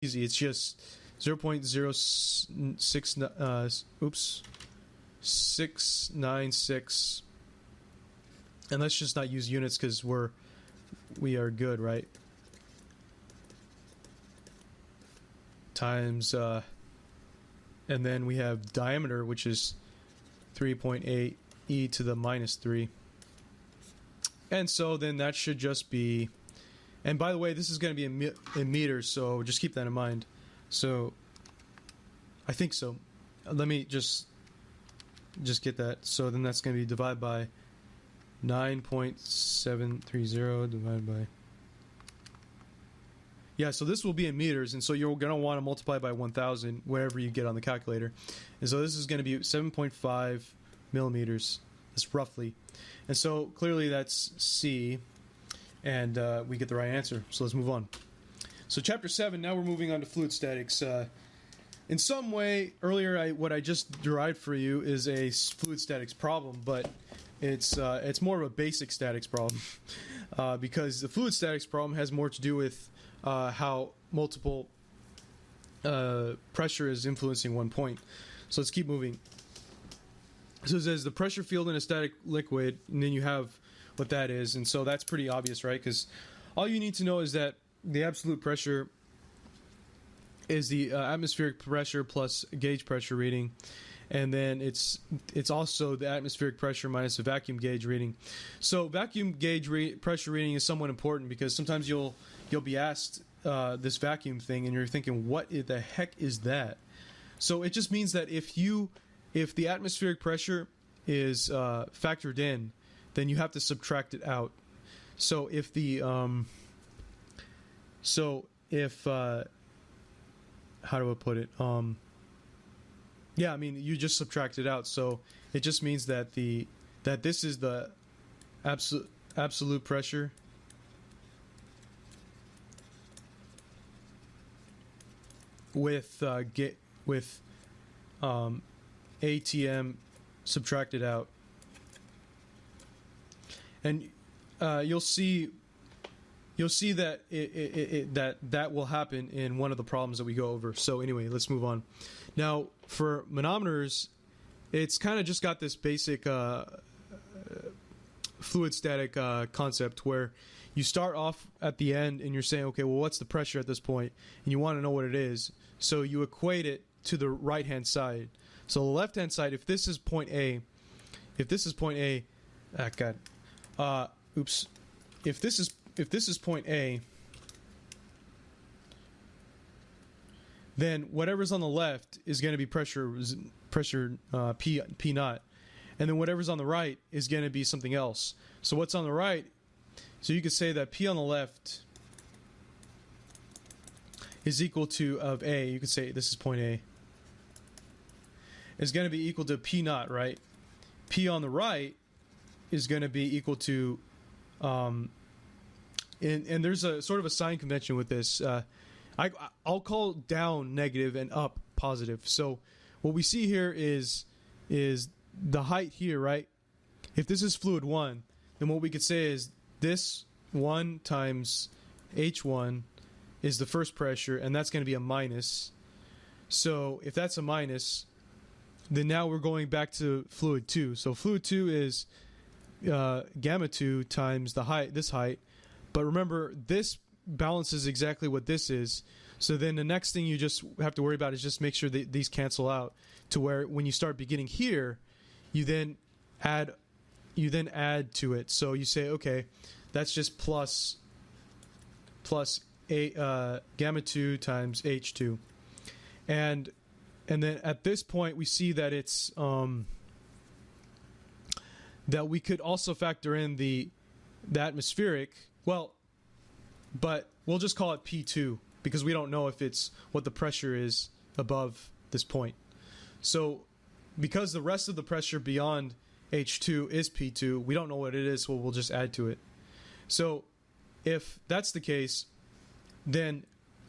easy. It's just 696, and let's just not use units because we are good, right? Times and then we have diameter, which is 3.8 e to the minus 3, and so then that should just be, and by the way, this is going to be in meters, so just keep that in mind. So I think so. Let me just get that. So then that's going to be divided by 9.730 divided by, yeah, so this will be in meters, and so you're going to want to multiply by 1,000 wherever you get on the calculator. And so this is going to be 7.5 millimeters. That's roughly. And so clearly that's C, and we get the right answer. So let's move on. So chapter 7, now we're moving on to fluid statics. In some way, earlier what I just derived for you is a fluid statics problem, but it's more of a basic statics problem because the fluid statics problem has more to do with how multiple pressure is influencing one point. So let's keep moving. So it says the pressure field in a static liquid, and then you have what that is, and so that's pretty obvious, right? Because all you need to know is that the absolute pressure is the atmospheric pressure plus gauge pressure reading, and then it's also the atmospheric pressure minus the vacuum gauge reading. So vacuum gauge pressure reading is somewhat important because sometimes you'll be asked this vacuum thing, and you're thinking, what the heck is that? So it just means that if the atmospheric pressure is factored in, then you have to subtract it out. So if how do I put it? Yeah, I mean, you just subtract it out. So it just means that this is the absolute pressure with ATM subtracted out, and you'll see that that will happen in one of the problems that we go over. So anyway, let's move on. Now for manometers, it's kind of just got this basic fluid static concept where you start off at the end and you're saying, okay, well, what's the pressure at this point? And you want to know what it is. So you equate it to the right-hand side. So the left-hand side, if this is point A, if this is point A, if this is point A, then whatever's on the left is going to be pressure P naught, and then whatever's on the right is going to be something else. So what's on the right? So you could say that P on the left is equal to of A. You could say this is point A. Is going to be equal to P naught, right? P on the right is going to be equal to, and there's a sort of a sign convention with this. I'll call down negative and up positive. So what we see here is the height here, right? If this is fluid 1, then what we could say is this 1 times H1 is the first pressure, and that's going to be a minus. So if that's a minus, then now we're going back to fluid 2. So fluid 2 is gamma 2 times the height, this height. But remember, this balances exactly what this is. So then the next thing you just have to worry about is just make sure that these cancel out, to where when you start beginning here, you then add to it. So you say, okay, that's just plus a gamma 2 times H2. And then at this point we see that it's that we could also factor in the atmospheric, well, but we'll just call it P2 because we don't know if it's what the pressure is above this point. So because the rest of the pressure beyond H2 is P2, we don't know what it is, so we'll just add to it. So if that's the case, then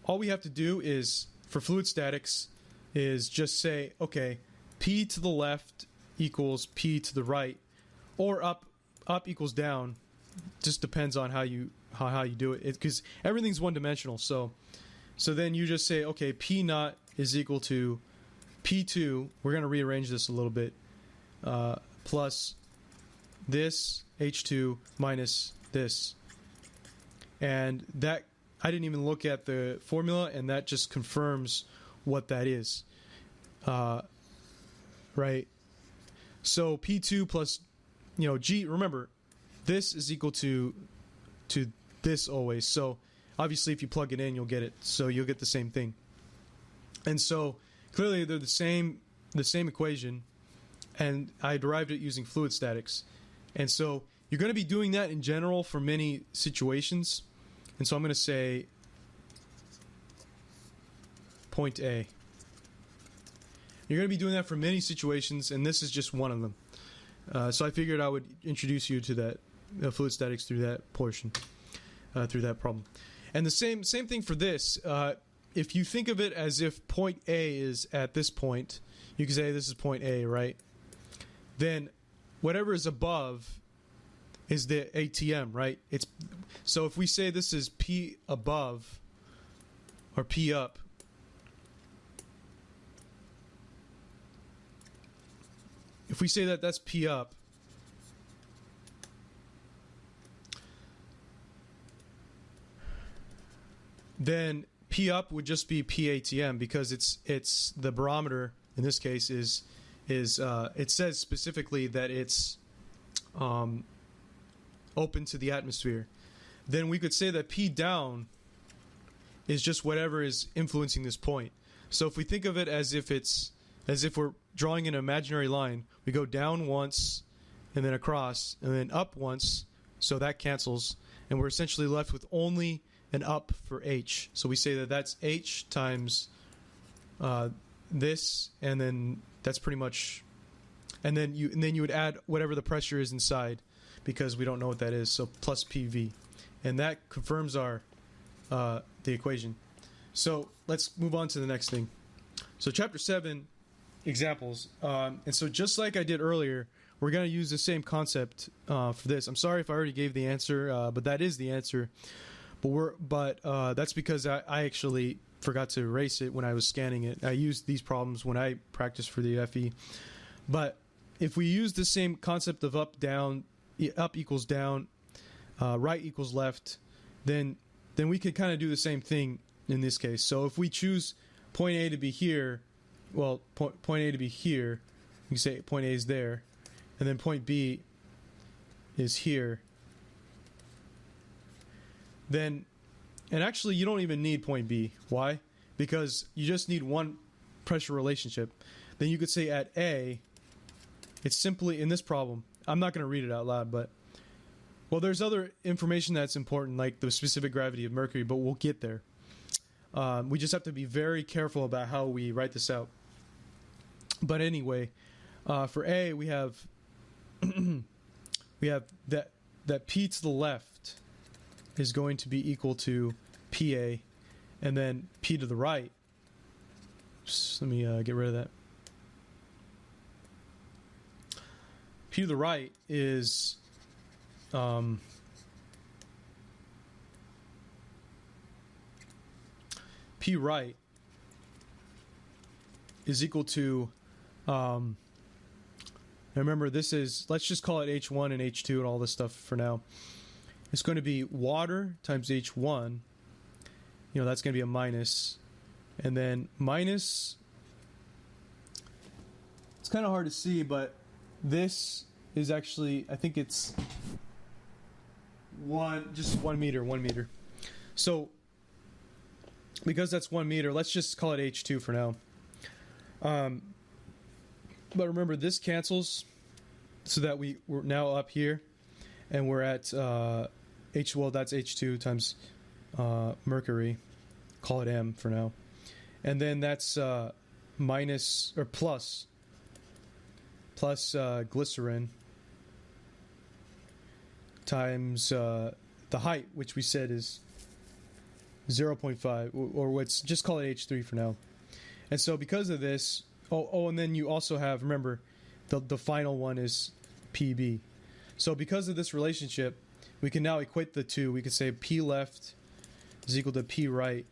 all we have to do is, for fluid statics, is just say, okay, P to the left equals P to the right, or up equals down. Just depends on how you do it, because everything's one dimensional. So So then you just say, okay, P naught is equal to P2. We're going to rearrange this a little bit. Plus this H2 minus this. And that, I didn't even look at the formula, and that just confirms what that is. Right? So P2 plus, G, remember, this is equal to this always. So obviously if you plug it in, you'll get it. So you'll get the same thing. And so clearly they're the same equation, and I derived it using fluid statics. And so you're going to be doing that in general for many situations. And so I'm going to say point A. You're going to be doing that for many situations, and this is just one of them. So I figured I would introduce you to that fluid statics through that portion, through that problem. And the same thing for this. If you think of it as if point A is at this point, you can say this is point A, right? Then whatever is above is the ATM, right? So if we say this is P above or P up, if we say that that's P up, then P up would just be PATM, because it's the barometer in this case is it says specifically that it's open to the atmosphere. Then we could say that P down is just whatever is influencing this point. So if we think of it as if we're drawing an imaginary line, we go down once and then across and then up once, so that cancels, and we're essentially left with only an up for H. So we say that that's H times this, and then that's pretty much, and then you would add whatever the pressure is inside, because we don't know what that is, so plus PV. And that confirms our the equation. So let's move on to the next thing. So chapter 7, examples. And so just like I did earlier, we're going to use the same concept for this. I'm sorry if I already gave the answer, but that is the answer. But that's because I actually forgot to erase it when I was scanning it. I used these problems when I practiced for the FE. But if we use the same concept of up, down, up equals down, right equals left, then we could kind of do the same thing in this case. So if we choose point A to be here, well, point A to be here, you can say point A is there, and then point B is here. Then, and actually you don't even need point B. Why? Because you just need one pressure relationship. Then you could say at A, it's simply, in this problem, I'm not going to read it out loud, but, well, there's other information that's important, like the specific gravity of Mercury, but we'll get there. We just have to be very careful about how we write this out. But anyway, for A, we have that P to the left is going to be equal to PA, and then P to the right. Just let me get rid of that. P to the right is P right is equal to remember, this is, let's just call it H1 and H2 and all this stuff for now. It's going to be water times H1, that's going to be a minus, and then minus, it's kind of hard to see, but this is actually, I think it's just 1 meter. So because that's 1 meter, let's just call it H2 for now. But remember, this cancels, so that we're now up here, and we're at well, that's H2 times mercury, call it M for now, and then that's minus or plus glycerin times the height, which we said is 0.5, or let's just call it H3 for now. And so because of this, and then you also have, remember, the final one is PB. So because of this relationship, we can now equate the two. We can say P left is equal to P right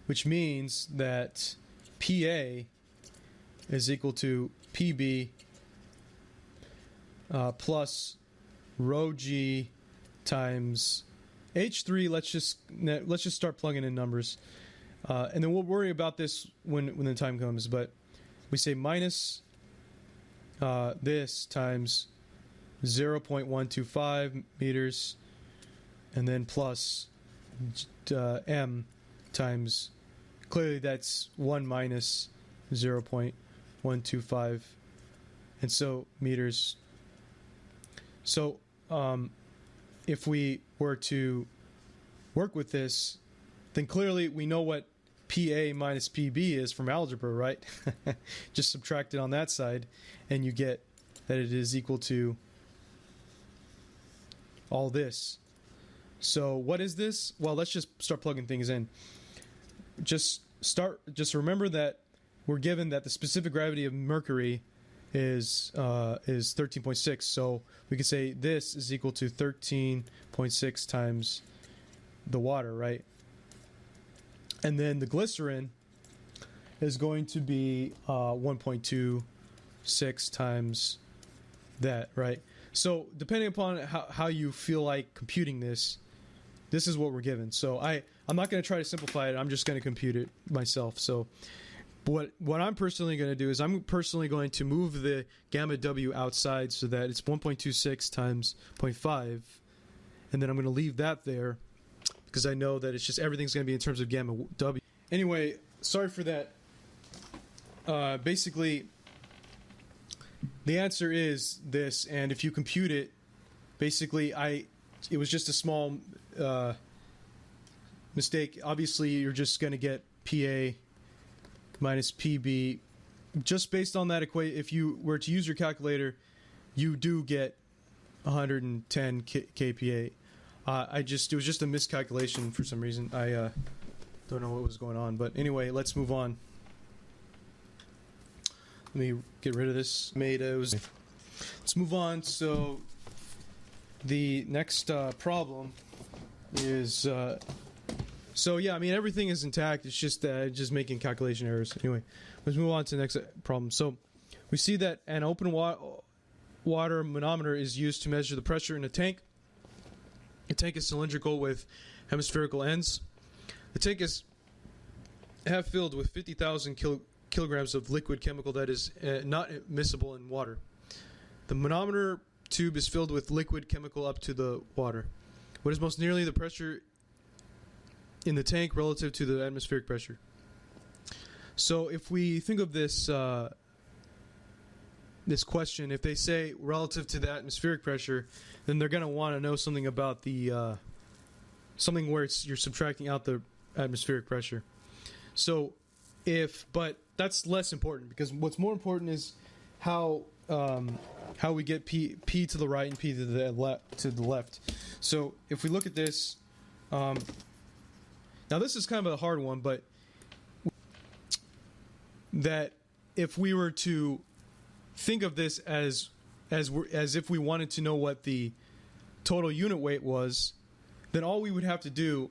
which means that PA is equal to PB plus rho G times H3. Let's just start plugging in numbers, and then we'll worry about this when the time comes. But we say minus this times 0.125 meters, and then plus m times, clearly that's 1 minus 0.125, and so meters. So if we were to work with this, then clearly we know what PA minus PB is from algebra, right? Just subtract it on that side, and you get that it is equal to all this. So what is this? Well, let's just start plugging things in. Just remember that we're given that the specific gravity of Mercury is 13.6. So we could say this is equal to 13.6 times the water, right? And then the glycerin is going to be 1.26 times that, right? So depending upon how you feel like computing this is what we're given. So I'm not going to try to simplify it. I'm just going to compute it myself. So what I'm personally going to do is I'm personally going to move the gamma W outside so that it's 1.26 times 0.5, and then I'm going to leave that there because I know that it's just everything's going to be in terms of gamma W. Anyway, sorry for that. Basically, the answer is this, and if you compute it, basically it was just a small mistake. Obviously, you're just going to get PA minus PB. Just based on that equation, if you were to use your calculator, you do get 110 kPa. It was just a miscalculation for some reason. I don't know what was going on, but anyway, let's move on. Let me get rid of this. Let's move on. So the next problem is so yeah, I mean everything is intact. It's just making calculation errors. Anyway, let's move on to the next problem. So we see that an open water manometer is used to measure the pressure in a tank. The tank is cylindrical with hemispherical ends. The tank is half filled with 50,000 kilograms of liquid chemical that is not miscible in water. The manometer tube is filled with liquid chemical up to the water. What is most nearly the pressure in the tank relative to the atmospheric pressure? So if we think of this this question, if they say relative to the atmospheric pressure, then they're going to want to know something about the something where you're subtracting out the atmospheric pressure. So but that's less important, because what's more important is how we get P to the right and P to the left. So if we look at this, now this is kind of a hard one, but that if we were to think of this as if we wanted to know what the total unit weight was, then all we would have to do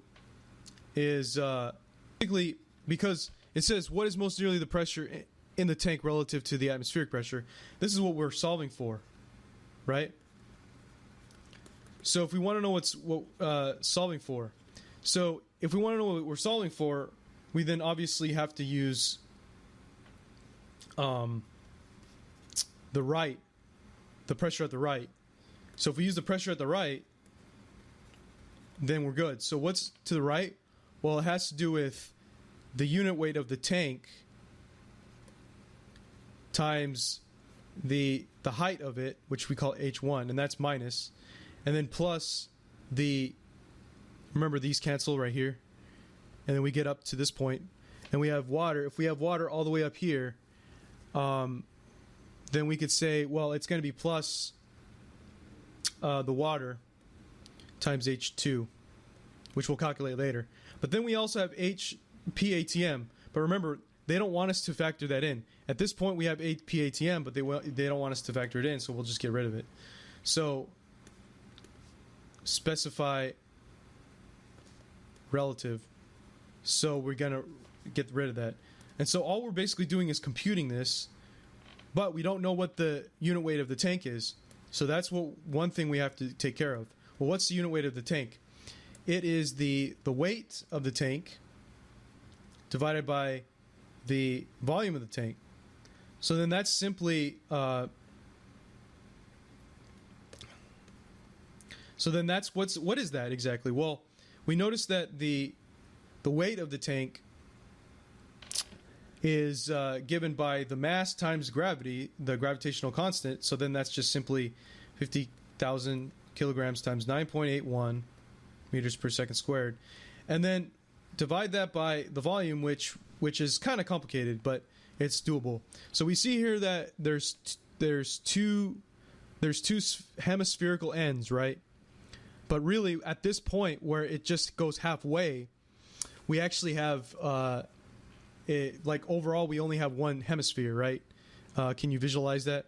is basically, because it says what is most nearly the pressure in the tank relative to the atmospheric pressure, this is what we're solving for, right? So if we want to know what solving for, so if we want to know what we're solving for, we then obviously have to use the pressure at the right. So if we use the pressure at the right, then we're good. So what's to the right? Well, it has to do with the unit weight of the tank times the height of it, which we call H1, and that's minus, and then plus remember these cancel right here, and then we get up to this point, and we have water. If we have water all the way up here, then we could say, well, it's going to be plus the water times H2, which we'll calculate later. But then we also have PATM. But remember, they don't want us to factor that in. At this point, we have PATM, but they don't want us to factor it in, so we'll just get rid of it. So specify relative. So we're going to get rid of that. And so all we're basically doing is computing this, but we don't know what the unit weight of the tank is. So that's one thing we have to take care of. Well, what's the unit weight of the tank? It is the weight of the tank divided by the volume of the tank. So then that's simply so then that's what is that exactly? Well, we notice that the weight of the tank is given by the mass times gravity, the gravitational constant. So then that's just simply 50,000 kilograms times 9.81 meters per second squared, and then divide that by the volume, which is kind of complicated, but it's doable. So we see here that there's two hemispherical ends, right? But really, at this point where it just goes halfway, we actually have overall we only have one hemisphere, right? Can you visualize that?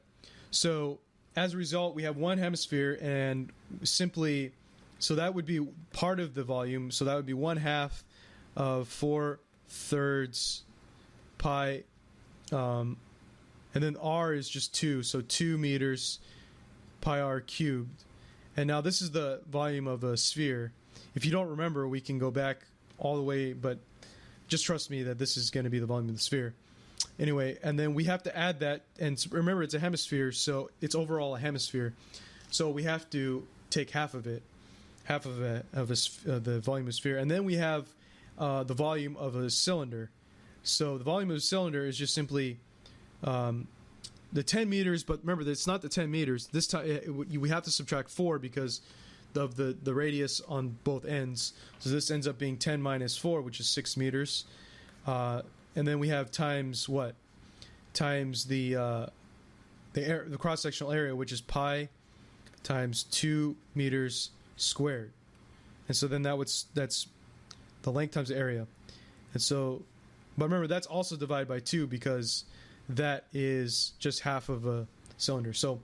So as a result, we have one hemisphere, and simply, so that would be part of the volume. So that would be 1/2 of 4/3 pi, and then r is just 2, so 2 meters pi r cubed. And now this is the volume of a sphere. If you don't remember, we can go back all the way, but just trust me that this is going to be the volume of the sphere. Anyway, and then we have to add that, and remember it's a hemisphere, so it's overall a hemisphere. So we have to take half of it, the volume of a sphere, and then we have the volume of a cylinder. So the volume of a cylinder is just simply the 10 meters, but remember that it's not the 10 meters. This time we have to subtract 4 because of the radius on both ends. So this ends up being 10 minus 4, which is 6 meters. And then we have times what? Times the cross-sectional area, which is pi times 2 meters squared. And so then that's the length times the area. And so, but remember, that's also divided by 2 because that is just half of a cylinder. So,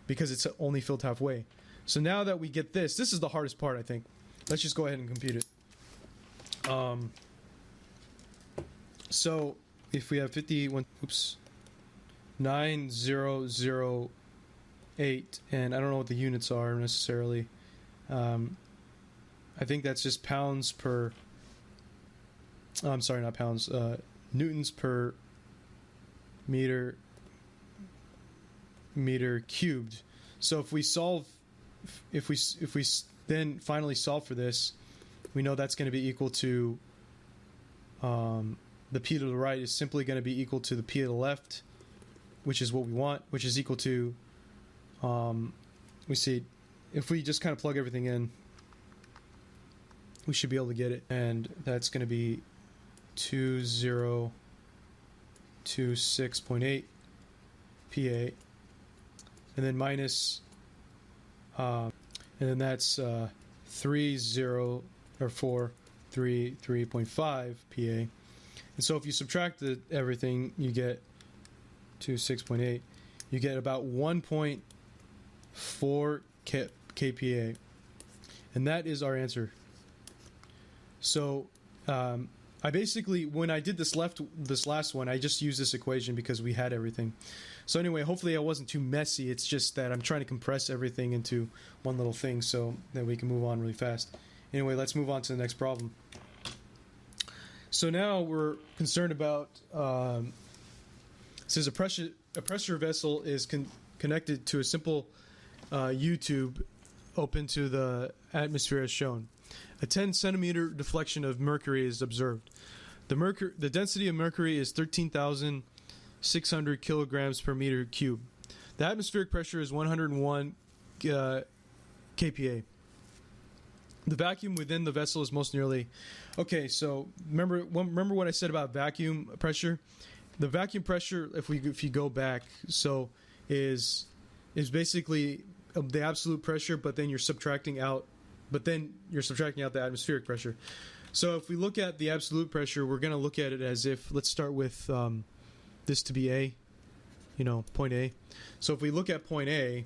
because it's only filled halfway. So now that we get this is the hardest part, I think. Let's just go ahead and compute it. So if we have 9008, and I don't know what the units are necessarily. I think that's just pounds per. I'm sorry, not pounds. Newtons per meter cubed. So if we then finally solve for this, we know that's going to be equal to the p to the right is simply going to be equal to the p to the left, which is what we want, which is equal to we see if we just kind of plug everything in, we should be able to get it, and that's going to be 2026.8 PA, and then minus and then that's 3.5 PA. And so if you subtract everything, you get 26.8. You get about 1.4 kPa, and that is our answer. So I basically, when I did this last one, I just used this equation because we had everything. So anyway, hopefully I wasn't too messy. It's just that I'm trying to compress everything into one little thing so that we can move on really fast. Anyway, let's move on to the next problem. So now we're concerned about it says a pressure vessel is connected to a simple U-tube open to the atmosphere as shown. A 10 centimeter deflection of mercury is observed. The density of mercury is 13,600 kilograms per meter cube. The atmospheric pressure is 101 kPa. The vacuum within the vessel is most nearly... Okay, so remember what I said about vacuum pressure? The vacuum pressure, if you go back, so is basically the absolute pressure, but then you're subtracting out the atmospheric pressure. So if we look at the absolute pressure, we're going to look at it as if, let's start with this to be A, point A. So if we look at point A,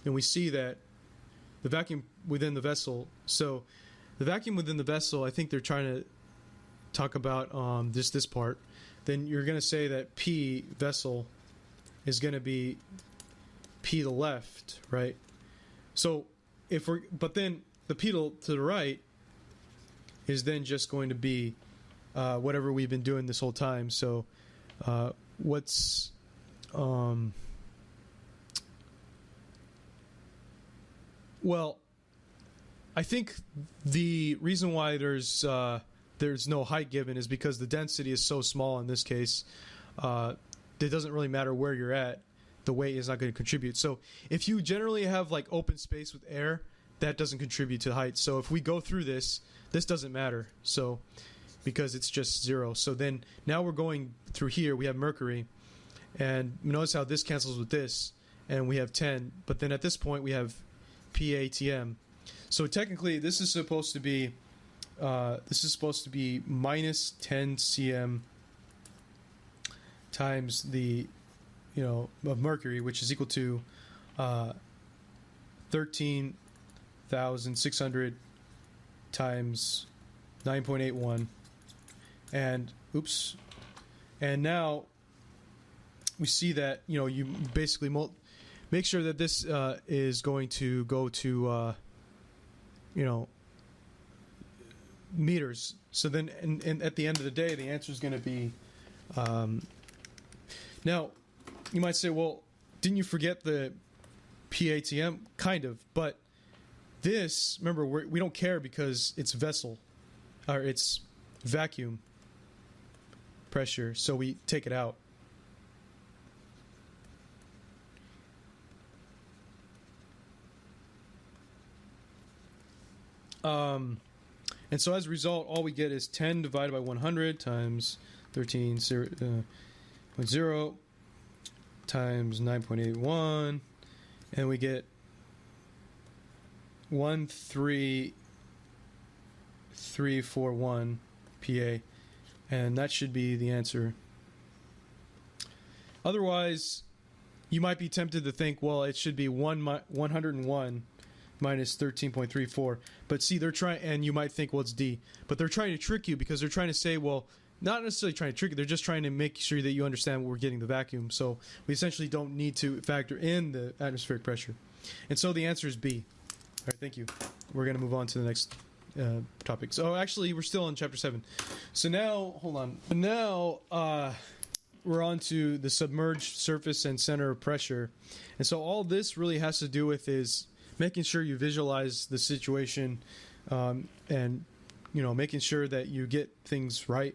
and we see that the vacuum within the vessel, so the vacuum within the vessel, I think they're trying talk about this part, then you're going to say that P vessel is going to be P to the left, right? So but then the P to the right is then just going to be whatever we've been doing this whole time. So what's well, I think the reason why there's no height given is because the density is so small in this case. It doesn't really matter where you're at. The weight is not going to contribute. So if you generally have like open space with air, that doesn't contribute to the height. So if we go through this doesn't matter. So because it's just 0. So then now we're going through here. We have Mercury, and notice how this cancels with this, and we have 10. But then at this point we have PATM. So technically this is supposed to be minus 10 cm times the of mercury, which is equal to 13,600 times 9.81, and now we see that you basically make sure that this is going to go to meters. So then and at the end of the day the answer is going to be now you might say, well, didn't you forget the PATM? Kind of, but this, remember, we don't care because it's vessel, or it's vacuum pressure, so we take it out. And so as a result, all we get is 10 divided by 100 times 13.0 times 9.81, and we get 13341 PA, and that should be the answer. Otherwise, you might be tempted to think, well, it should be 101 minus 13.34, but see, they're trying, and you might think, well, it's D, but they're trying to trick you because they're trying to say, well, not necessarily trying to trick you, they're just trying to make sure that you understand what we're getting the vacuum. So we essentially don't need to factor in the atmospheric pressure. And so the answer is B. All right, thank you. We're going to move on to the next topic. So actually, we're still in Chapter 7. So now, hold on. Now, we're on to the submerged surface and center of pressure. And so all this really has to do with is making sure you visualize the situation and, making sure that you get things right.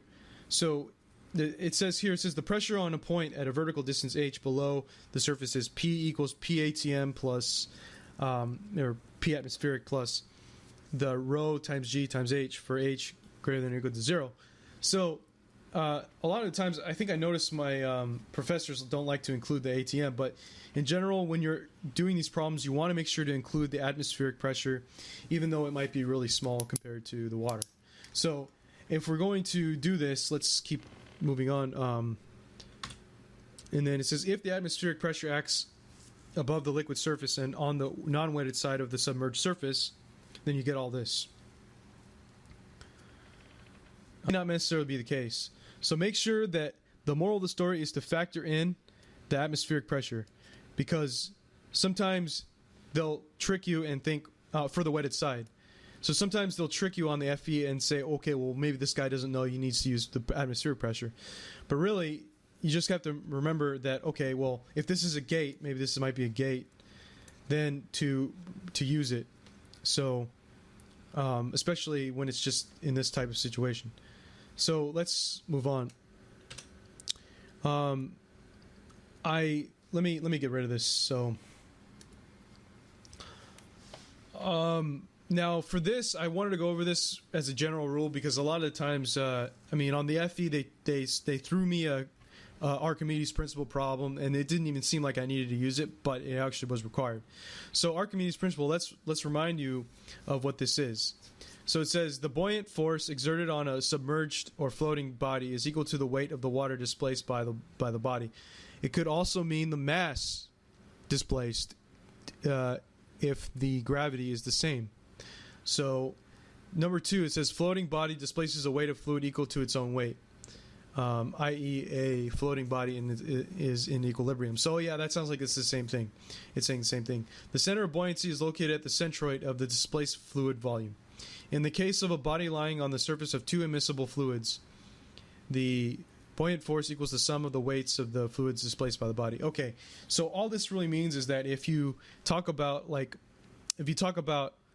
So it says here, the pressure on a point at a vertical distance h below the surface is P equals PATM plus, or P atmospheric plus the rho times G times H for H greater than or equal to 0. So a lot of the times I think I noticed my professors don't like to include the ATM, but in general, when you're doing these problems, you want to make sure to include the atmospheric pressure, even though it might be really small compared to the water. So if we're going to do this, let's keep moving on. And then it says, if the atmospheric pressure acts above the liquid surface and on the non-wetted side of the submerged surface, then you get all this. May not necessarily be the case. So make sure that the moral of the story is to factor in the atmospheric pressure, because sometimes they'll trick you and think for the wetted side. So sometimes they'll trick you on the FE and say, okay, well, maybe this guy doesn't know you need to use the atmospheric pressure. But really, you just have to remember that, okay, well, if this is a gate, maybe this might be a gate, then to use it. So, especially when it's just in this type of situation. So let's move on. Let me get rid of this. So, now for this, I wanted to go over this as a general rule because a lot of the times, on the FE they threw me a Archimedes Principle problem, and it didn't even seem like I needed to use it, but it actually was required. So Archimedes Principle, let's remind you of what this is. So it says the buoyant force exerted on a submerged or floating body is equal to the weight of the water displaced by the body. It could also mean the mass displaced if the gravity is the same. So number 2, it says floating body displaces a weight of fluid equal to its own weight, i.e. a floating body is in equilibrium. So yeah, that sounds like it's the same thing. It's saying the same thing. The center of buoyancy is located at the centroid of the displaced fluid volume. In the case of a body lying on the surface of 2 immiscible fluids, the buoyant force equals the sum of the weights of the fluids displaced by the body. Okay, so all this really means is that if you talk about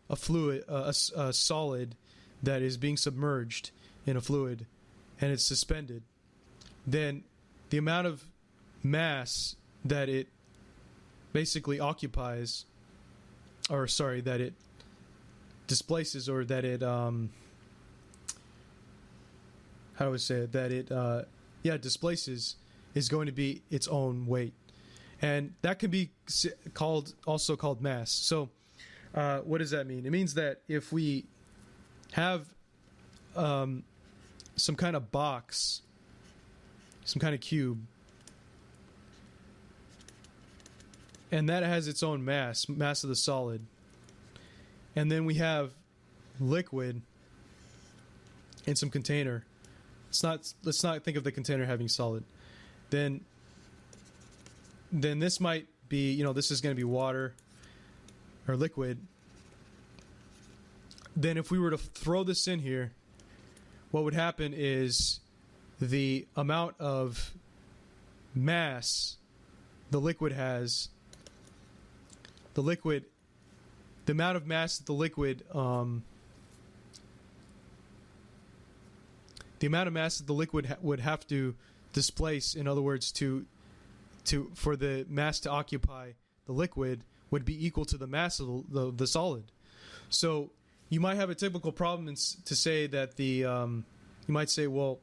a fluid, a solid that is being submerged in a fluid and it's suspended, then the amount of mass that it basically occupies, or sorry, that it displaces, or that it how do I say it, that it displaces, is going to be its own weight, and that can be also called mass. So what does that mean? It means that if we have some kind of box, some kind of cube, and that has its own mass of the solid, and then we have liquid in some container. Let's not think of the container having solid. Then this might be, this is going to be water or liquid. Then if we were to throw this in here, what would happen is the amount of mass the liquid has, the amount of mass that the liquid would have to displace, in other words, for the mass to occupy the liquid, would be equal to the mass of the solid. So you might have a typical problem to say that you might say, well,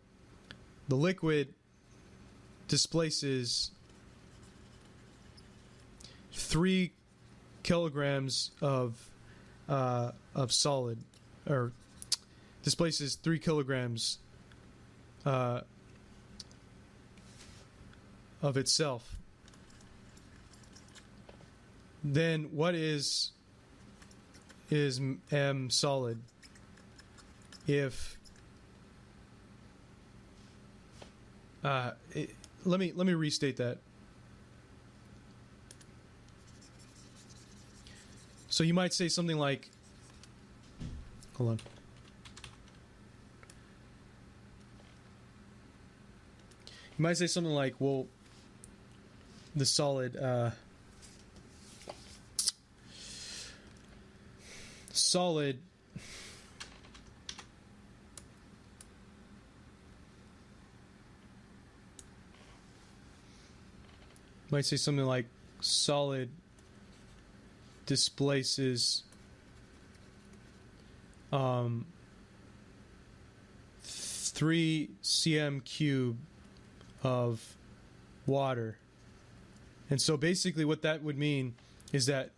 the liquid displaces 3 kilograms of solid, or displaces 3 kilograms of itself. Then what is M solid if let me restate that. So you might say something like, hold on. You might say something like, well, the solid might say something like solid displaces 3 cm cube of water. And so basically what that would mean is that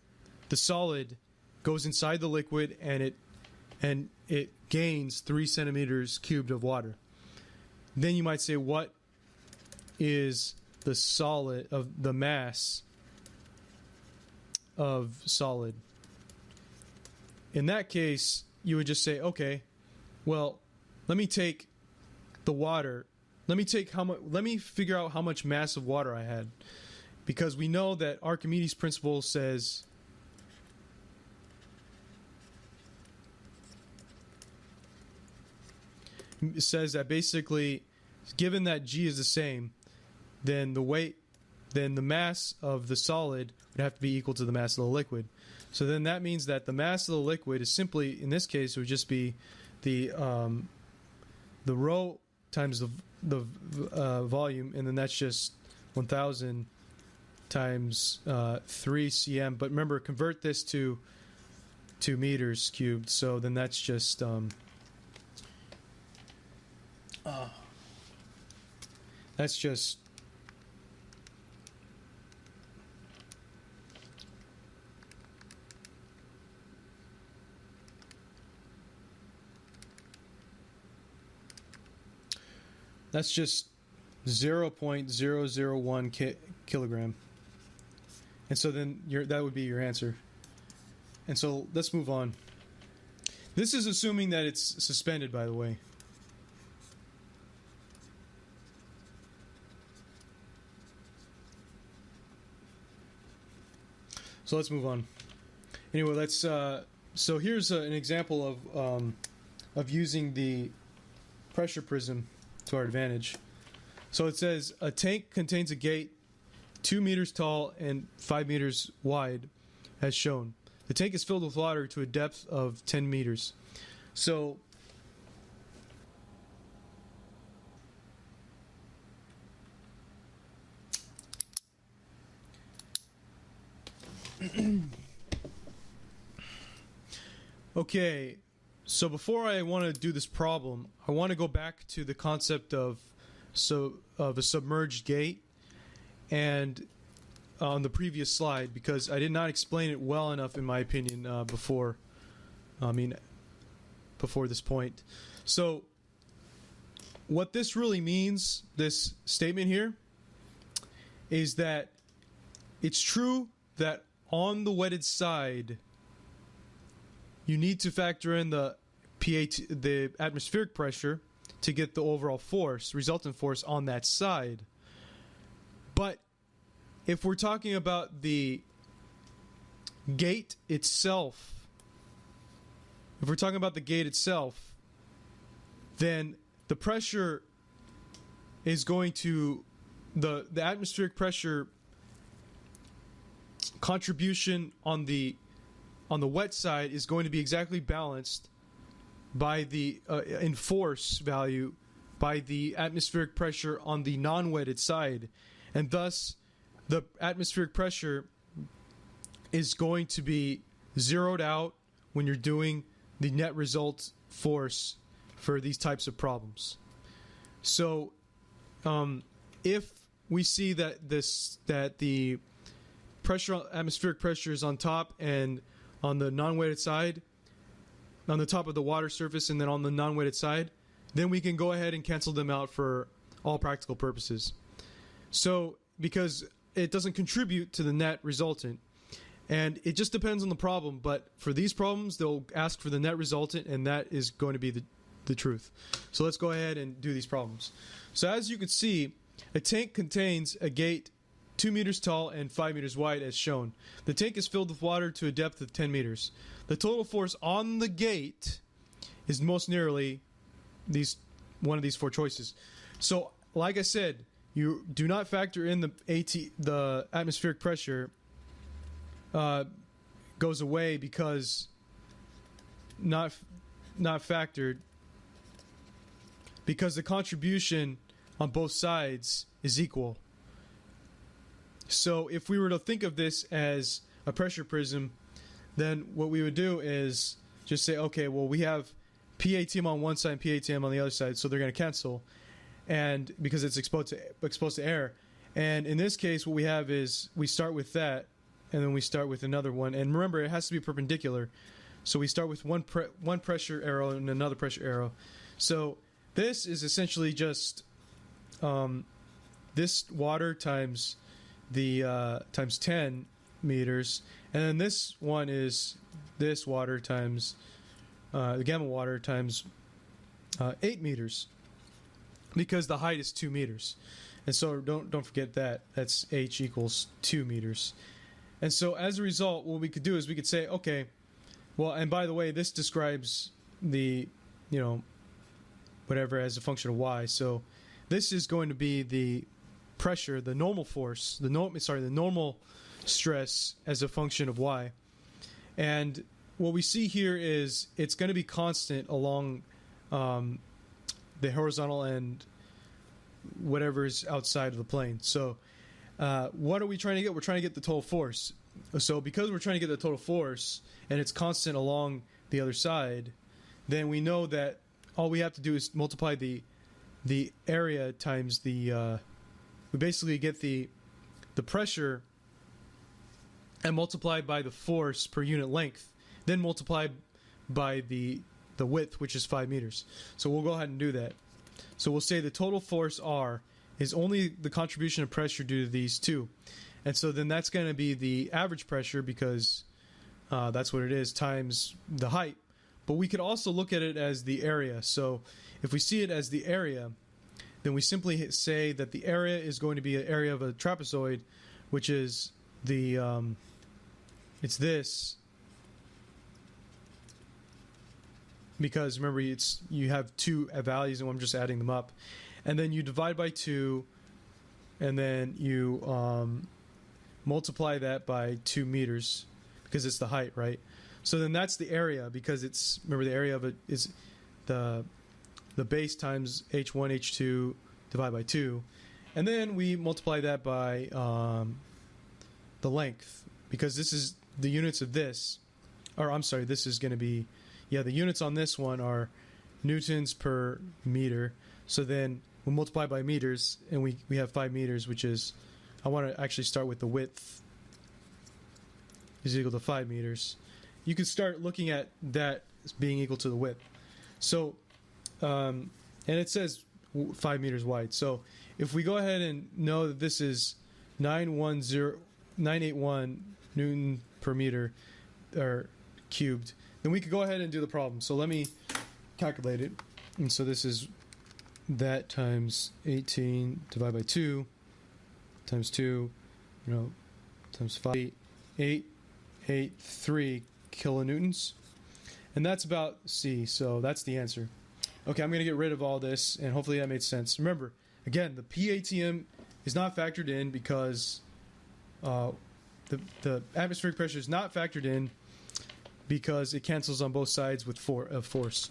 the solid goes inside the liquid and it gains 3 centimeters cubed of water. Then you might say, what is the solid of the mass of solid? In that case, you would just say, okay, well, let me take the water. Let me figure out how much mass of water I had, because we know that Archimedes Principle says that basically, given that G is the same, then the mass of the solid would have to be equal to the mass of the liquid. So then that means that the mass of the liquid is simply, in this case, it would just be the rho times the volume, and then that's just 1,000 times 3 cm. But remember, convert this to meters cubed. So then that's just That's just 0.001 kilogram. And so then that would be your answer. And so let's move on. This is assuming that it's suspended, by the way. So let's move on. Anyway, let's. So here's an example of using the pressure prism to our advantage. So it says a tank contains a gate 2 meters tall and 5 meters wide, as shown. The tank is filled with water to a depth of 10 meters. So okay, so before I want to do this problem, I want to go back to the concept of a submerged gate and on the previous slide, because I did not explain it well enough, in my opinion, before this point. So what this really means, this statement here, is that it's true that on the wetted side you need to factor in the the atmospheric pressure to get the overall force, resultant force on that side. But if we're talking about the gate itself, then the pressure is going to, the atmospheric pressure contribution on the wet side is going to be exactly balanced by the in force value by the atmospheric pressure on the non-wetted side, and thus the atmospheric pressure is going to be zeroed out when you're doing the net result force for these types of problems. So if we see that the atmospheric pressure is on top and on the non-wetted side, on the top of the water surface and then on the non-wetted side, then we can go ahead and cancel them out for all practical purposes. So because it doesn't contribute to the net resultant, and it just depends on the problem, but for these problems they'll ask for the net resultant, and that is going to be the truth. So let's go ahead and do these problems. So as you can see, a tank contains a gate 2 meters tall and 5 meters wide, as shown. The tank is filled with water to a depth of 10 meters. The total force on the gate is most nearly one of these four choices. So, like I said, you do not factor in the atmospheric pressure goes away because not factored, because the contribution on both sides is equal. So if we were to think of this as a pressure prism, then what we would do is just say, okay, well, we have PATM on one side and PATM on the other side, so they're going to cancel, and because it's exposed to air. And in this case, what we have is we start with that, and then we start with another one. And remember, it has to be perpendicular. So we start with one pressure arrow and another pressure arrow. So this is essentially just this water times the times 10 meters, and then this one is this water times the gamma water times 8 meters, because the height is 2 meters. And so don't forget that. That's H equals 2 meters. And so as a result, what we could do is we could say, okay, well, and by the way, this describes the, whatever as a function of y. So this is going to be the pressure, the normal force, the normal stress as a function of y. And what we see here is it's going to be constant along the horizontal and whatever's outside of the plane. So what are we trying to get? We're trying to get the total force. So because we're trying to get the total force and it's constant along the other side, then we know that all we have to do is multiply the area times the we basically get the pressure and multiply by the force per unit length, then multiply by the width, which is 5 meters. So we'll go ahead and do that. So we'll say the total force R is only the contribution of pressure due to these two. And so then that's going to be the average pressure, because that's what it is, times the height But we could also look at it as the area. So if we see it as the area, then we simply say that the area is going to be an area of a trapezoid, which is the it's this, because remember you have two values and I'm just adding them up, and then you divide by 2, and then you multiply that by 2 meters because it's the height, right? So then that's the area, because it's, remember, the area of it is the base times h1 h2 divided by 2, and then we multiply that by the length, because this is the units of this, or I'm sorry, this is going to be, yeah, the units on this one are newtons per meter. So then we multiply by meters, and we have 5 meters, which is, I want to actually start with the width is equal to 5 meters. You can start looking at that as being equal to the width. So, and it says 5 meters wide. So if we go ahead and know that this is 981 Newton per meter, or cubed, then we could go ahead and do the problem. So let me calculate it. And so this is that times 18 divided by 2 times 2, times 5, 883 kilonewtons. And that's about C, so that's the answer. Okay, I'm going to get rid of all this, and hopefully that made sense. Remember, again, the PATM is not factored in because the atmospheric pressure is not factored in because it cancels on both sides with force.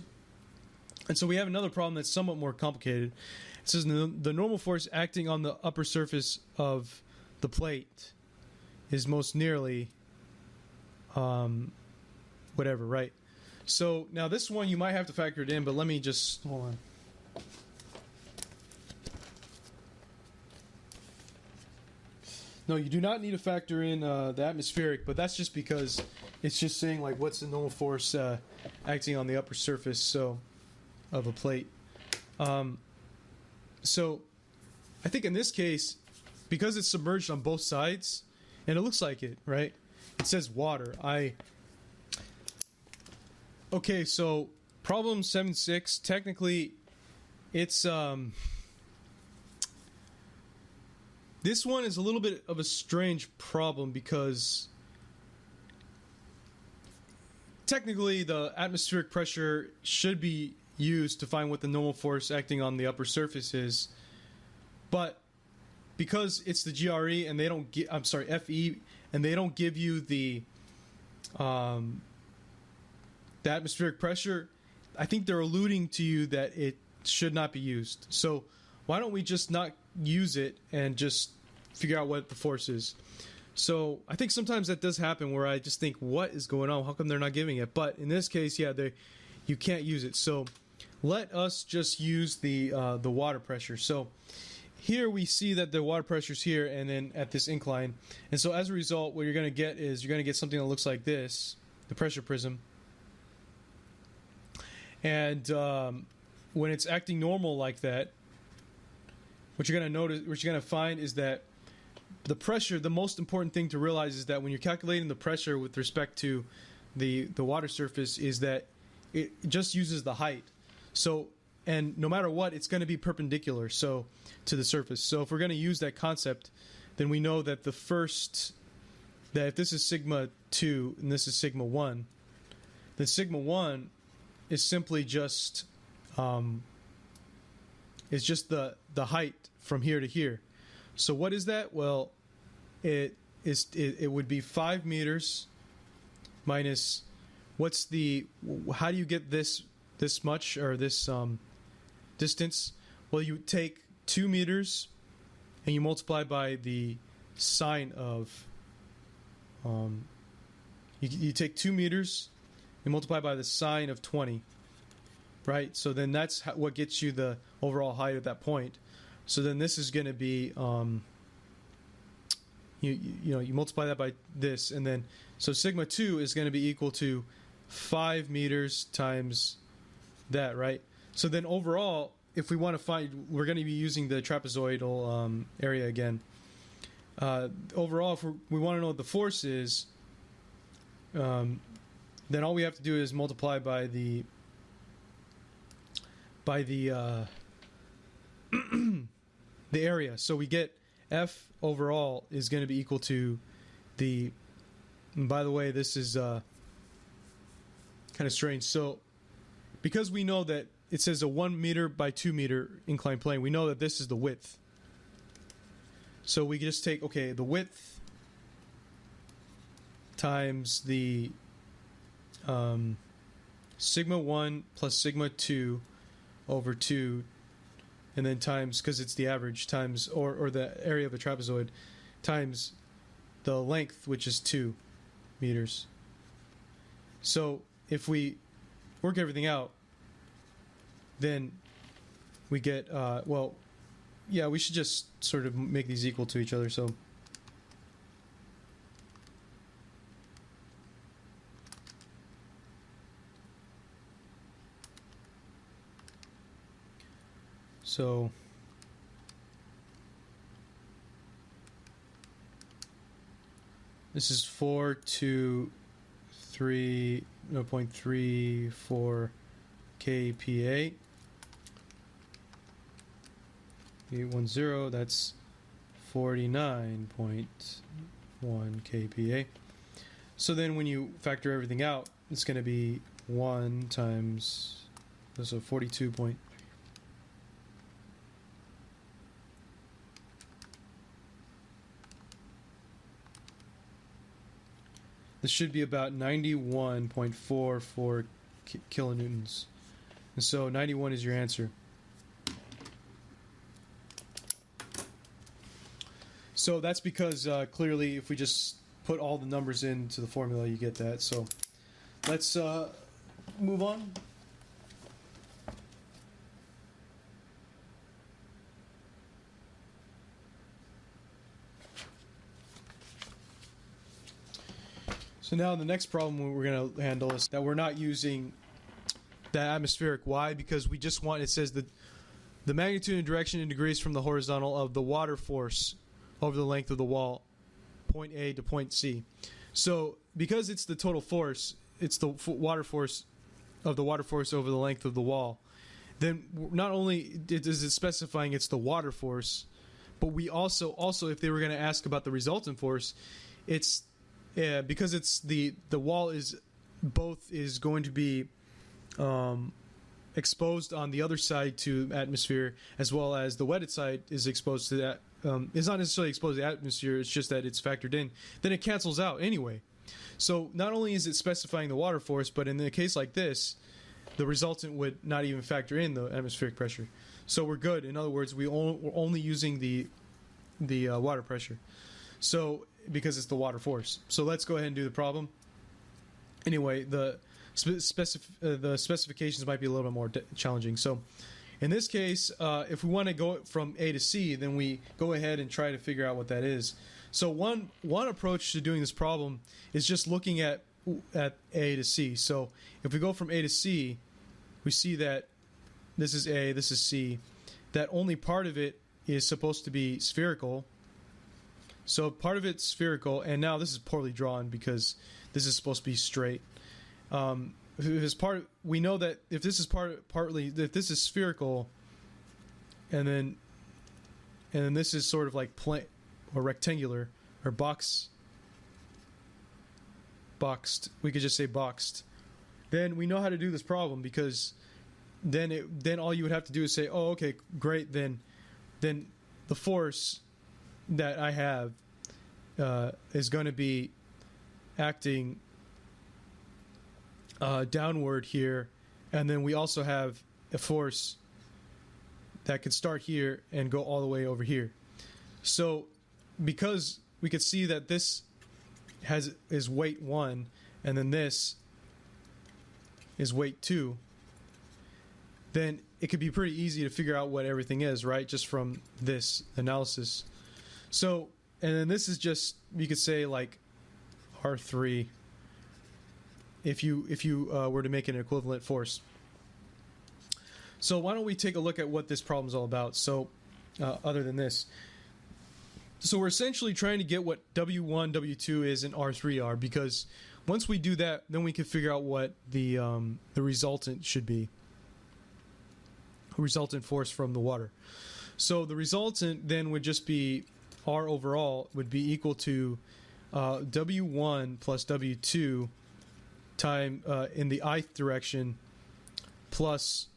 And so we have another problem that's somewhat more complicated. It says the normal force acting on the upper surface of the plate is most nearly whatever, right? So now this one you might have to factor it in, but let me just hold on. No, you do not need to factor in the atmospheric, but that's just because it's just saying like what's the normal force acting on the upper surface of a plate. So I think in this case, because it's submerged on both sides, and it looks like it, right? It says water. Okay, so problem 7.6, technically it's this one is a little bit of a strange problem because technically the atmospheric pressure should be used to find what the normal force acting on the upper surface is, but because it's the GRE and they don't get, I'm sorry, FE, and they don't give you the atmospheric pressure, I think they're alluding to you that it should not be used. So why don't we just not use it and just figure out what the force is? So I think sometimes that does happen where I just think, what is going on? How come they're not giving it? But in this case, yeah, you can't use it. So let us just use the water pressure. So here we see that the water pressure is here and then at this incline. And so as a result, what you're going to get is you're going to get something that looks like this, the pressure prism. And when it's acting normal like that, what you're going to notice, what you're going to find is that the pressure, the most important thing to realize is that when you're calculating the pressure with respect to the water surface is that it just uses the height. So, and no matter what, it's going to be perpendicular to the surface. So if we're going to use that concept, then we know that that if this is sigma 2 and this is sigma 1, then sigma 1 is simply just it's just the height from here to here. So what is that? Well, it would be 5 meters minus how do you get this much, or this distance? Well, you take 2 meters and you multiply by the sine of you take 2 meters and multiply by the sine of 20, right? So then that's what gets you the overall height at that point. So then this is going to be you multiply that by this, and then so sigma 2 is going to be equal to 5 meters times that, right? So then overall, if we want to find, we're going to be using the trapezoidal area again. Overall, if we want to know what the force is, then then all we have to do is multiply by the the area. So we get F overall is going to be equal to the, and by the way, this is kind of strange. So because we know that it says a 1 meter by 2 meter inclined plane, we know that this is the width. So we can just take, okay, the width times the sigma 1 plus sigma 2 over 2, and then times, because it's the average, times, or the area of a trapezoid, times the length, which is 2 meters. So if we work everything out, then we get, well, yeah, we should just sort of make these equal to each other. So this is 0.34 kPa. 810, that's 49.1 kPa. So then when you factor everything out, it's going to be 1 times, so 42 point. This should be about 91.44 kilonewtons. And so 91 is your answer. So that's because clearly if we just put all the numbers into the formula, you get that. So let's move on. So now the next problem we're going to handle is that we're not using the atmospheric. Why? Because we just want, it says that the magnitude and direction in degrees from the horizontal of the water force over the length of the wall, point A to point C. So because it's the total force, it's the water force of the water force over the length of the wall, then not only is it specifying it's the water force, but we also if they were going to ask about the resultant force, it's because it's the wall is going to be exposed on the other side to atmosphere, as well as the wetted side is exposed to that. It's not necessarily exposed to the atmosphere, it's just that it's factored in. Then it cancels out anyway. So not only is it specifying the water force, but in a case like this, the resultant would not even factor in the atmospheric pressure. So we're good. In other words, we're only using the water pressure. So because it's the water force. So let's go ahead and do the problem. Anyway, the specifications might be a little bit more challenging. So in this case, if we want to go from A to C, then we go ahead and try to figure out what that is. So one approach to doing this problem is just looking at A to C. So if we go from A to C, we see that this is A, this is C, that only part of it is supposed to be spherical. So part of it's spherical, and now this is poorly drawn because this is supposed to be straight. We know that if this is if this is spherical, and then this is sort of like plane or rectangular or boxed. We could just say boxed. Then we know how to do this problem, because then all you would have to do is say, oh, okay, great. Then the force that I have is going to be acting downward here, and then we also have a force that could start here and go all the way over here. So because we could see that this is weight 1 and then this is weight 2, then it could be pretty easy to figure out what everything is, right, just from this analysis. So, and then this is just, you could say like R3 if you were to make an equivalent force. So why don't we take a look at what this problem is all about, so other than this. So we're essentially trying to get what W1, W2 is and R3 are, because once we do that, then we can figure out what the resultant should be. Resultant force from the water. So the resultant then would just be R overall would be equal to W1 plus W2 time in the ith direction plus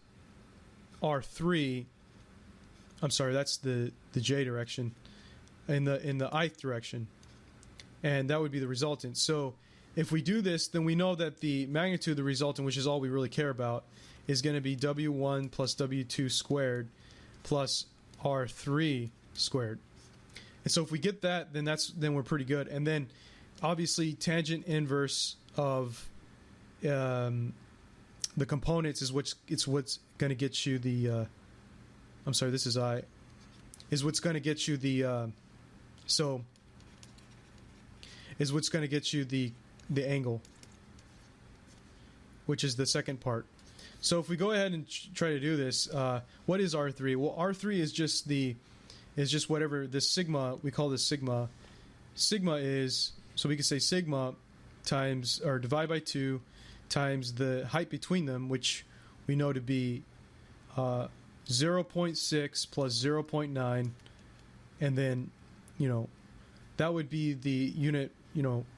R3. I'm sorry, that's the J direction in the ith direction, and that would be the resultant. So if we do this, then we know that the magnitude of the resultant, which is all we really care about, is going to be W1 plus W2 squared plus R3 squared. And so if we get that, then we're pretty good. And then obviously tangent inverse of the components is what's going to get you the I'm sorry, this is I is what's going to get you the is what's going to get you the angle, which is the second part. So if we go ahead and try to do this, what is R3? Well, R3 is just whatever this sigma, we call this sigma. Sigma is, so we can say sigma times, or divide by 2 times the height between them, which we know to be 0.6 plus 0.9, and then, that would be the unit,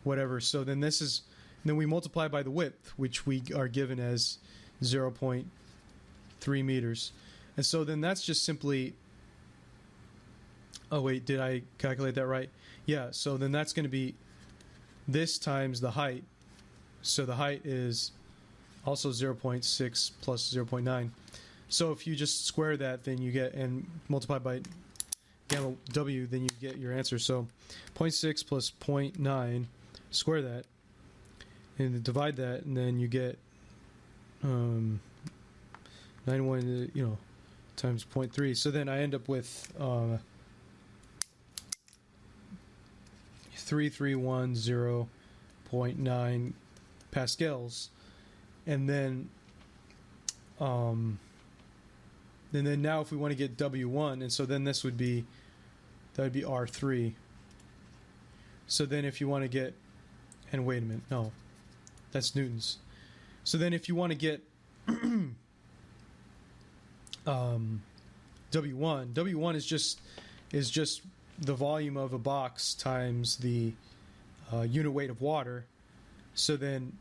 whatever. So then then we multiply by the width, which we are given as 0.3 meters. And so then that's just simply, oh wait, did I calculate that right? Yeah, so then that's going to be this times the height. So the height is also 0.6 plus 0.9. So if you just square that, then you get, and multiply by gamma W, then you get your answer. So 0.6 plus 0.9, square that, and divide that, and then you get 91, times 0.3. So then I end up with 3310.9 pascals, and then now if we want to get W1, and so then that would be R3. So then if you want to get, and wait a minute, no, that's newtons. So then if you want to get W1 is just the volume of a box times the unit weight of water. So then,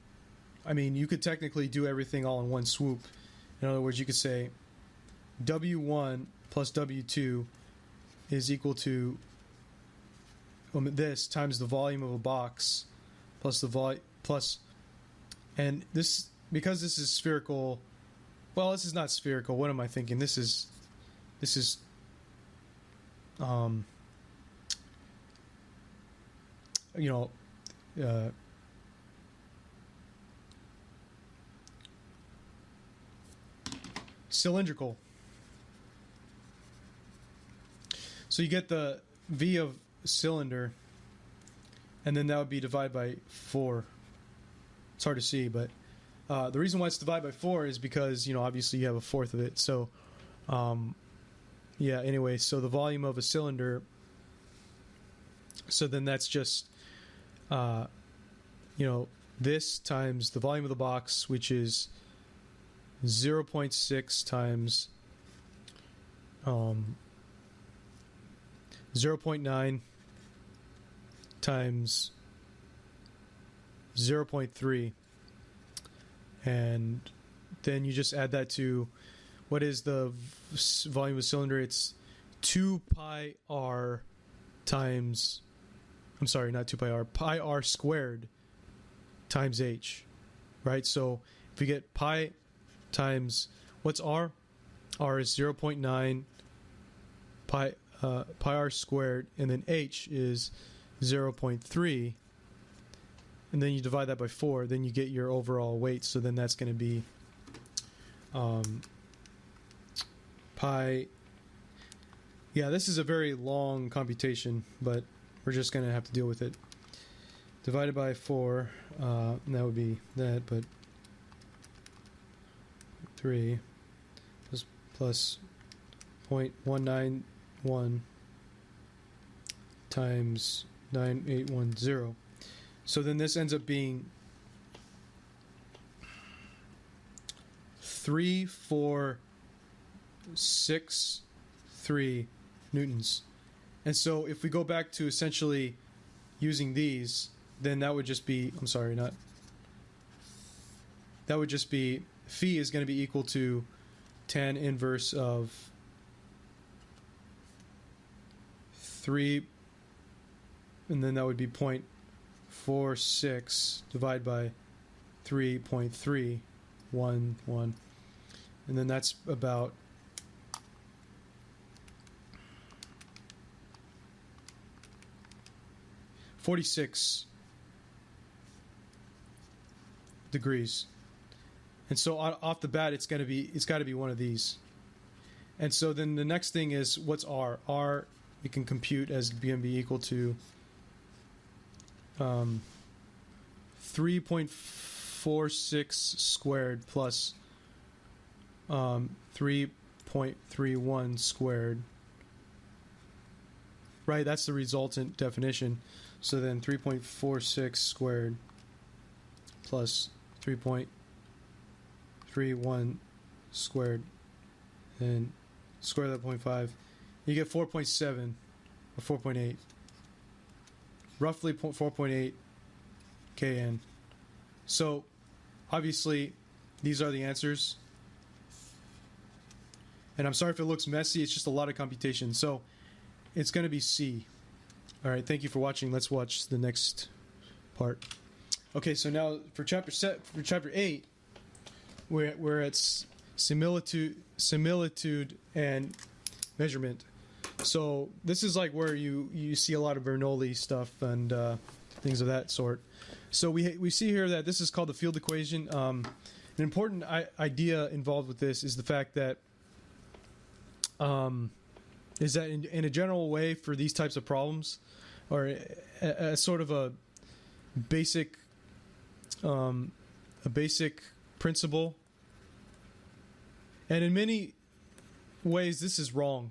you could technically do everything all in one swoop. In other words, you could say W1 plus W2 is equal to this times the volume of a box plus the and this, because this is spherical. Well, this is not spherical. What am I thinking? This is cylindrical. So you get the V of cylinder, and then that would be divided by 4. It's hard to see, but the reason why it's divided by 4 is because, obviously you have a fourth of it. So, anyway, so the volume of a cylinder, so then that's just, this times the volume of the box, which is 0.6 times 0.9 times 0.3, and then you just add that to what is the volume of a cylinder. It's 2 pi r times, I'm sorry, not 2 pi r, pi r squared times h, right? So if we get pi times, what's r? R is 0.9 pi r squared, and then h is 0.3, and then you divide that by 4, then you get your overall weight. So then that's going to be pi. Yeah, this is a very long computation, but we're just going to have to deal with it. Divided by 4, and that would be that, but 3 plus 0.191 times 9810. So then this ends up being 3.463 newtons. And so if we go back to essentially using these, then that would just be, I'm sorry, not, that would just be, phi is going to be equal to tan inverse of 3, and then that would be 0.46 divided by 3.311, and then that's about 46 degrees. And so off the bat, it's got to be one of these. And so then the next thing is, what's R? R you can compute as being equal to 3.46 squared plus 3.31 squared. Right, that's the resultant definition. So then 3.46 squared plus 3.31 squared, and square that 0.5, you get 4.7 or 4.8, roughly 4.8 kN. So obviously these are the answers, and I'm sorry if it looks messy, it's just a lot of computation. So it's going to be C. All right, thank you for watching. Let's watch the next part. Okay, so now for chapter 8, we're at similitude and measurement. So this is like where you see a lot of Bernoulli stuff and things of that sort. So we see here that this is called the field equation. An important idea involved with this is the fact that in a general way, for these types of problems, or a sort of a basic principle, and in many ways this is wrong,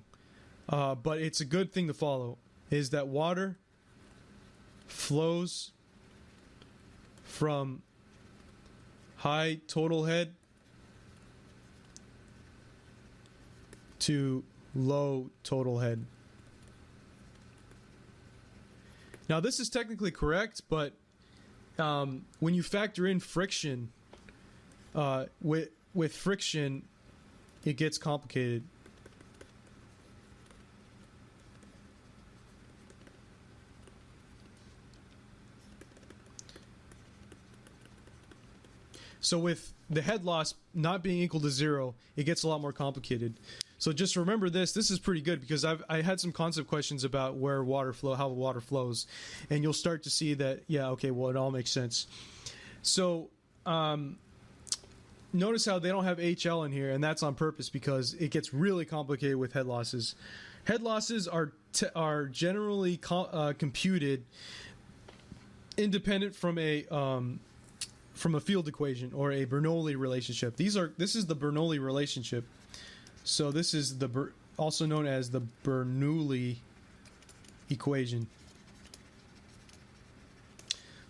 but it's a good thing to follow, is that water flows from high total head to low total head. Now this is technically correct, but when you factor in friction, with friction, it gets complicated. So with the head loss not being equal to 0, it gets a lot more complicated. So just remember this. This is pretty good because I had some concept questions about how water flows, and you'll start to see that, yeah, okay, well, it all makes sense. So notice how they don't have HL in here, and that's on purpose because it gets really complicated with head losses. Head losses are generally computed independent from a field equation or a Bernoulli relationship. This is the Bernoulli relationship. So this is also known as the Bernoulli equation.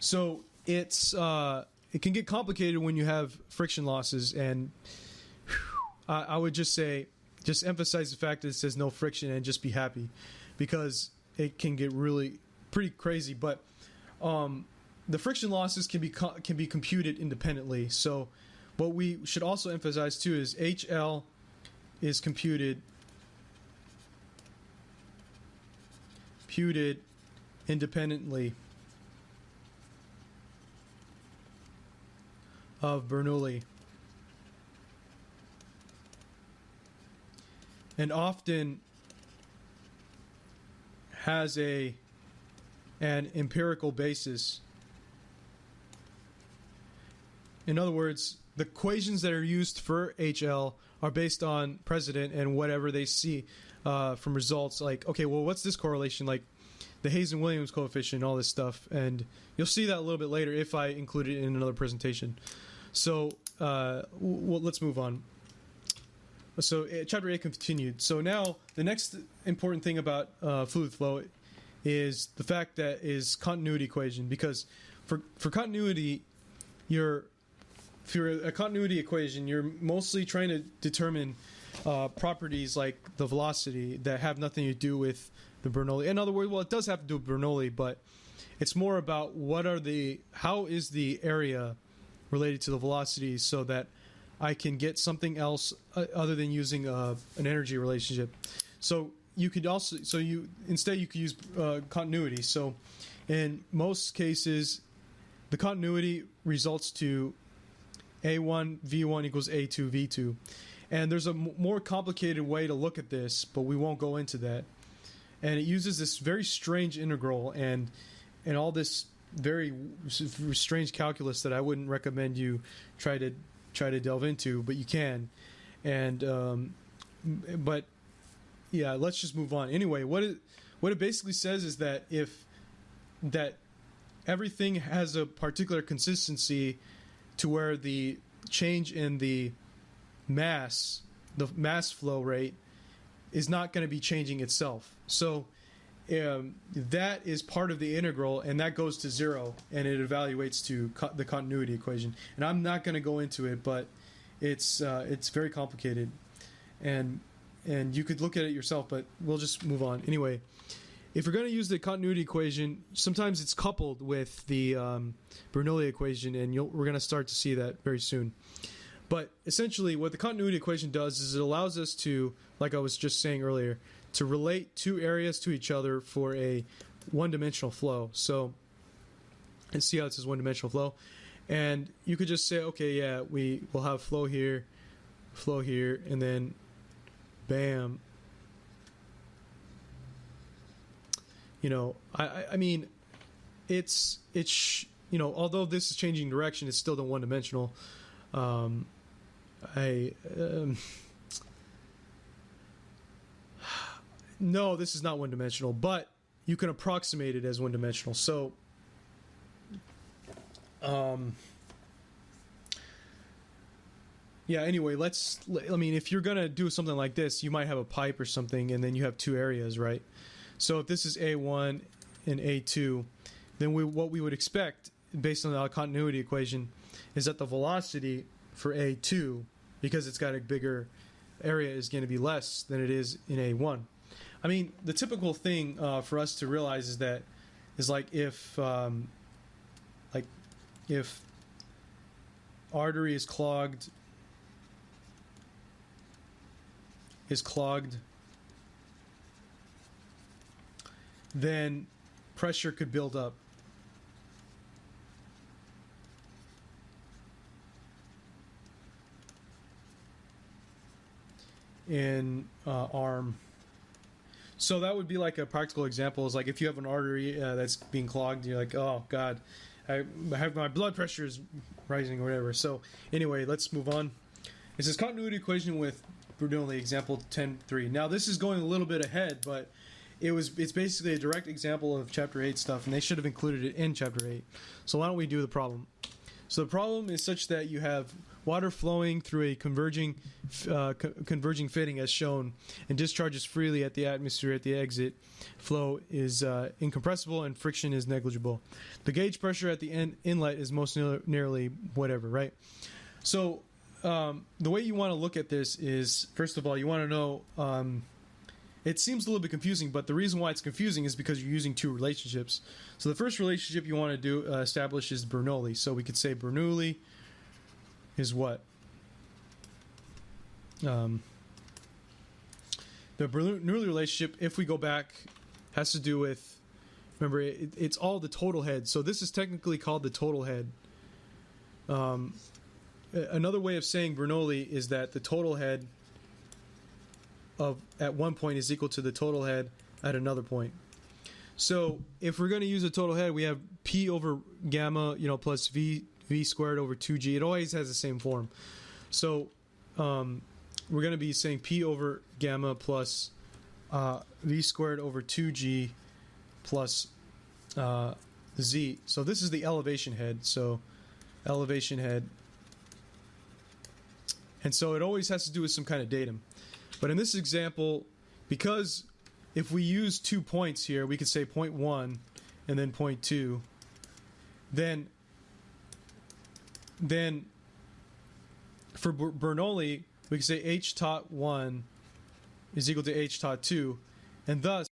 So it can get complicated when you have friction losses, and I would just emphasize the fact that it says no friction and just be happy, because it can get really pretty crazy. But the friction losses can be computed independently. So what we should also emphasize too is HL is computed independently of Bernoulli, and often has an empirical basis. In other words, the equations that are used for HL are based on precedent and whatever they see from results. Like, okay, well, what's this correlation? Like the Hayes and Williams coefficient, all this stuff. And you'll see that a little bit later if I include it in another presentation. So let's move on. So chapter 8 continued. So now the next important thing about fluid flow is the fact that is continuity equation, because for continuity, your for a continuity equation, you're mostly trying to determine properties like the velocity that have nothing to do with the Bernoulli. In other words, well, it does have to do with Bernoulli, but it's more about how is the area related to the velocity, so that I can get something else other than using an energy relationship. So you could also, instead you could use continuity. So in most cases, the continuity results to A1 V1 equals A2 V2. And there's a more complicated way to look at this, but we won't go into that. And it uses this very strange integral and all this very strange calculus that I wouldn't recommend you try to delve into, but you can. And but yeah, let's just move on. Anyway, what it basically says is that that everything has a particular consistency to where the change in the mass flow rate is not going to be changing itself. So that is part of the integral, and that goes to 0, and it evaluates to the continuity equation. And I'm not going to go into it, but it's very complicated, and you could look at it yourself, but we'll just move on. Anyway, if you're going to use the continuity equation, sometimes it's coupled with the Bernoulli equation, and we're going to start to see that very soon. But essentially, what the continuity equation does is it allows us to, like I was just saying earlier, to relate two areas to each other for a one-dimensional flow. So, and see how it says one-dimensional flow. And you could just say, okay, yeah, we will have flow here, and then bam. You know, I mean, it's although this is changing direction, it's still the one-dimensional. No, this is not one-dimensional, but you can approximate it as one-dimensional. So, yeah, anyway, I mean, if you're going to do something like this, you might have a pipe or something, and then you have two areas, right? So if this is A1 and A2, then what we would expect, based on the continuity equation, is that the velocity for A2, because it's got a bigger area, is going to be less than it is in A1. I mean, the typical thing for us to realize is like if artery is clogged, then pressure could build up. In arm. So that would be like a practical example, is like if you have an artery that's being clogged, you're like, oh God, I have my blood pressure is rising or whatever. So anyway, let's move on. It says continuity equation with Bernoulli, example 10.3. Now this is going a little bit ahead, but it's basically a direct example of chapter 8 stuff, and they should have included it in chapter 8. So why don't we do the problem? So the problem is such that you have water flowing through a converging fitting as shown, and discharges freely at the atmosphere at the exit. Flow is incompressible and friction is negligible. The gauge pressure at the inlet is most nearly whatever, right? So the way you want to look at this is, first of all, you want to know, it seems a little bit confusing, but the reason why it's confusing is because you're using two relationships. So the first relationship you want to establish is Bernoulli. So we could say Bernoulli is what? The Bernoulli relationship, if we go back, has to do with, remember, it's all the total head. So this is technically called the total head. Another way of saying Bernoulli is that the total head at one point is equal to the total head at another point. So if we're going to use a total head, we have P over gamma, plus V squared over 2G. It always has the same form. So we're going to be saying P over gamma plus V squared over 2G plus Z. So this is the elevation head. So elevation head. And so it always has to do with some kind of datum. But in this example, because if we use 2 points here, we could say point 1 and then point 2. Then for Bernoulli, we can say H tot 1 is equal to H tot 2, and thus